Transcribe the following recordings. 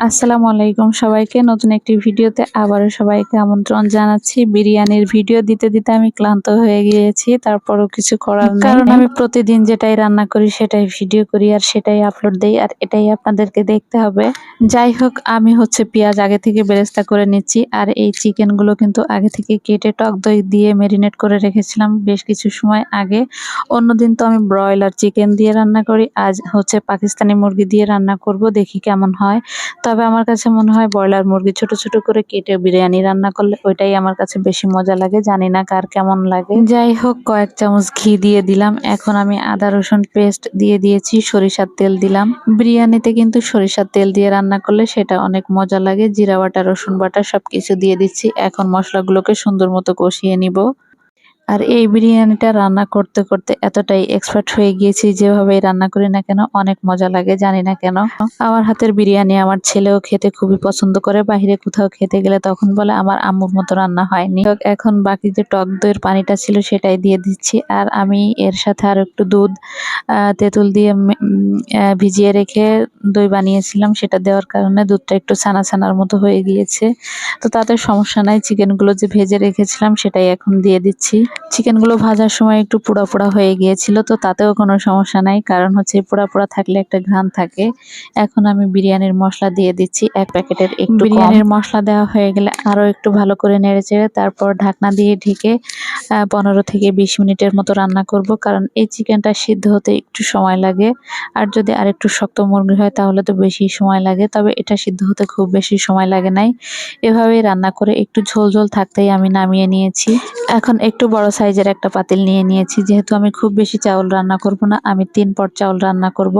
আসসালামু আলাইকুম সবাইকে। নতুন একটি ভিডিওতে আবারও সবাইকে আমন্ত্রণ জানাচ্ছি। বিরিয়ানির ভিডিও দিতে, দিতে আমি ক্লান্ত হয়ে গিয়েছি। তারপরও কিছু করার নেই। কারণ আমি প্রতিদিন যেটাই রান্না করি সেটাই ভিডিও করি আর সেটাই আপলোড দেই আর এটাই আপনাদেরকে দেখতে হবে। যাই হোক, আমি হচ্ছে পেঁয়াজ আগে থেকে বেরেস্তা করে নিচ্ছি আর এই চিকেনগুলো কিন্তু আগে থেকে কেটে টক দই দিয়ে মেরিনেট করে রেখেছিলাম বেশ কিছু সময় আগে। অন্যদিন তো আমি ব্রয়লার চিকেন দিয়ে রান্না করি, আজ হচ্ছে পাকিস্তানি মুরগি দিয়ে রান্না করব, দেখি কেমন হয়। তবে আমার কাছে মনে হয় ব্রয়লার মুরগি ছোট ছোট করে কেটে বিরিয়ানি রান্না করলে ওইটাই আমার কাছে বেশি মজা লাগে, জানি না কার কেমন লাগে। যাই হোক, কয়েক চামচ ঘি দিয়ে দিলাম। এখন আমি আদা রসুন পেস্ট দিয়ে দিয়েছি, সরিষার তেল দিলাম। বিরিয়ানিতে কিন্তু সরিষার তেল দিয়ে রান্না করলে সেটা অনেক মজা লাগে। জিরা বাটা, রসুন বাটা সবকিছু দিয়ে দিচ্ছি। এখন মশলাগুলোকে সুন্দর মতো কষিয়ে নিব। আর এই বিরিয়ানিটা রান্না করতে করতে এতটাই এক্সপার্ট হয়ে গিয়েছি, যেভাবেই রান্না করি না কেন অনেক মজা লাগে, জানি না কেন। আমার হাতের বিরিয়ানি আমার ছেলেও খেতে খুবই পছন্দ করে। বাইরে কোথাও খেতে গেলে তখন বলে আমার আম্মুর মতো রান্না হয়নি। এখন বাকি যে টক দইয়ের পানিটা ছিল সেটাই দিয়ে দিচ্ছি। আর আমি এর সাথে আরো একটু দুধ তেঁতুল দিয়ে ভিজিয়ে রেখে দই বানিয়েছিলাম, সেটা দেওয়ার কারণে দুধটা একটু ছানা ছানার মতো হয়ে গিয়েছে। তো তাতে সমস্যা নাই, চিকেনগুলো যে ভেজে রেখেছিলাম সেটাই এখন দিয়ে দিচ্ছি। চিকেনগুলো ভাজার সময় একটু পোড়া পোড়া হয়ে গিয়েছিল, তো তাতেও কোনো সমস্যা নাই, কারণ হচ্ছে পোড়া পোড়া থাকলে একটা ঘ্রাণ থাকে। এখন আমি বিরিয়ানির মশলা দিয়ে দিচ্ছি, এক প্যাকেটের একটু কম। বিরিয়ানির মশলা দেওয়া হয়ে গেলে আরো একটু ভালো করে নেড়েচেড়ে তারপর ঢাকনা দিয়ে ঢেকে 15 থেকে 20 মিনিটের মতো রান্না করব, কারণ এই চিকেনটা সিদ্ধ হতে একটু সময় লাগে। আর যদি আরেকটু শক্ত মুরগি হয় তাহলে তো বেশি সময় লাগে, তবে এটা সিদ্ধ হতে খুব বেশি সময় লাগে নাই। এভাবেই রান্না করে একটু ঝোল ঝোল থাকতেই আমি নামিয়ে নিয়েছি। এখন একটু বড় সাইজের একটা পাতিল নিয়ে নিয়েছি, যেহেতু আমি খুব বেশি চাউল রান্না করব না, আমি 3 পট চাউল রান্না করব।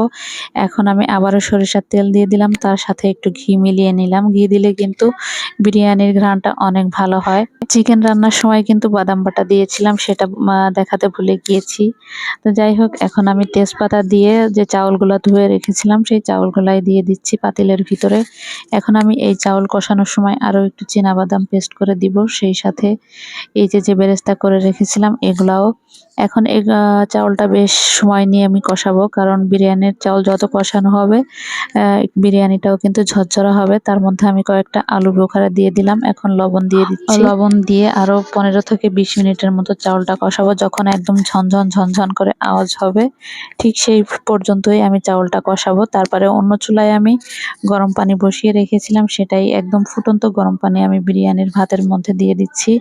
এখন আমি আবারও সরিষার তেল দিয়ে দিলাম, তার সাথে একটু ঘি মিলিয়ে নিলাম। ঘি দিলে কিন্তু বিরিয়ানির ঘ্রাণটা অনেক ভালো হয়। চিকেন রান্নার সময় কিন্তু বাদাম বাটা দিয়েছিলাম, সেটা দেখাতে ভুলে গিয়েছি। তো যাই হোক, এখন আমি তেজপাতা দিয়ে যে চাউলগুলো ধুয়ে রেখেছিলাম সেই চাউলগুলাই দিয়ে দিচ্ছি পাতিলের ভিতরে। এখন আমি এই চাউল কষানোর সময় আরো একটু বাদাম পেস্ট করে দিব, সেই সাথে এই যে বেরেস্তা করে রেখেছিলাম এগুলাও। এখন এই চাউলটা বেশ সময় নিয়ে আমি কষাবো, কারণ বিরিয়ানির চাউল যত কষানো হবে বিরিয়ানিটাও কিন্তু ঝরঝরা হবে। তার মধ্যে আমি কয়েকটা আলু বোখারা দিয়ে দিলাম। এখন লবণ দিয়ে দিচ্ছি। লবণ দিয়ে আরো 15 থেকে 20 মিনিটের মতো চাউলটা কষাবো, যখন একদম ঝনঝন ঝনঝন করে আওয়াজ হবে ঠিক সেই পর্যন্তই আমি চাউলটা কষাবো। তারপরে অন্য চুলায় আমি গরম পানি বসিয়ে রেখেছিলাম, সেটাই একদম ফুটন্ত গরম পানি আমি বিরিয়ানির ভাতের মধ্যে দিয়ে দিচ্ছি।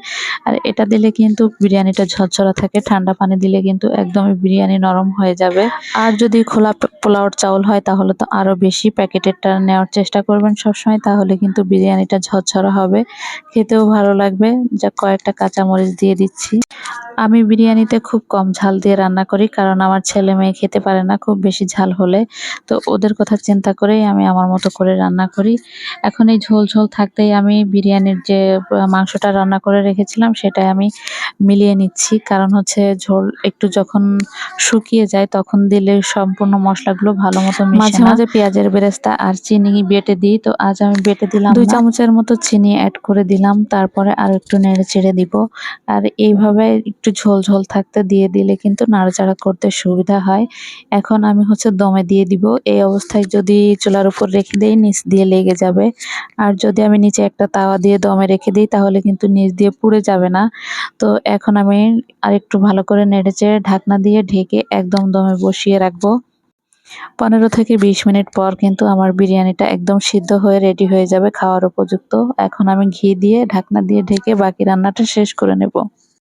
আর এটা দিলে কিন্তু বিরিয়ানিটা ঝরঝরা থাকে, ঠান্ডা পানি দিলে কিন্তু একদমই বিরিয়ানি নরম হয়ে যাবে। আর যদি খোলা পোলাওর চাউল হয় তাহলে তো আরো বেশি প্যাকেটেরটা নেওয়ার চেষ্টা করবেন সবসময়, তাহলে কিন্তু বিরিয়ানিটা ঝরঝরা হবে, খেতেও ভালো লাগবে। যা কয়েকটা কাঁচামরিচ দিয়ে দিচ্ছি। আমি বিরিয়ানিতে খুব কম ঝাল দিয়ে রান্না করি, কারণ আমার ছেলে মেয়ে খেতে পারে না খুব বেশি ঝাল হলে। তো ওদের কথা চিন্তা করেই আমি আমার মতো করে রান্না করি। এখন এই ঝোল ঝোল থাকতেই আমি বিরিয়ানির যে মাংসটা রান্না করে রেখেছিলাম সেটাই আমি মিলিয়ে নিচ্ছি, কারণ হচ্ছে ঝোল একটু যখন শুকিয়ে যায় তখন দিলে সম্পূর্ণ মশলাগুলো ভালো মতো মিশে না। মাঝে মাঝে পেঁয়াজের বেরেস্তা আর চিনি বেটে দিই, তো আজ আমি বেটে দিলাম 2 চামচের মতো চিনি অ্যাড করে দিলাম। তারপরে আর একটু নেড়ে চেড়ে দিব। আর এইভাবে একটু ঝোল ঝোল থাকতে দিয়ে দিলে কিন্তু নাড়াচাড়া করতে সুবিধা হয়। এখন আমি হচ্ছে দমে দিয়ে দিব। এই অবস্থায় যদি চুলার উপর রেখে দেই নিচ দিয়ে লেগে যাবে, আর যদি আমি নিচে একটা তাওয়া দিয়ে দমে রেখে দিই তাহলে কিন্তু নিচ দিয়ে পুড়ে যাবে না। তো এখন আমি আরেকটু ভালো করে নেড়েচেড়ে ঢাকনা দিয়ে ঢেকে একদম দমে বসিয়ে রাখবো। 15 থেকে 20 মিনিট পর কিন্তু আমার বিরিয়ানিটা একদম সিদ্ধ হয়ে রেডি হয়ে যাবে, খাওয়ার উপযুক্ত। এখন আমি ঘি দিয়ে ঢাকনা দিয়ে ঢেকে বাকি রান্নাটা শেষ করে নেব।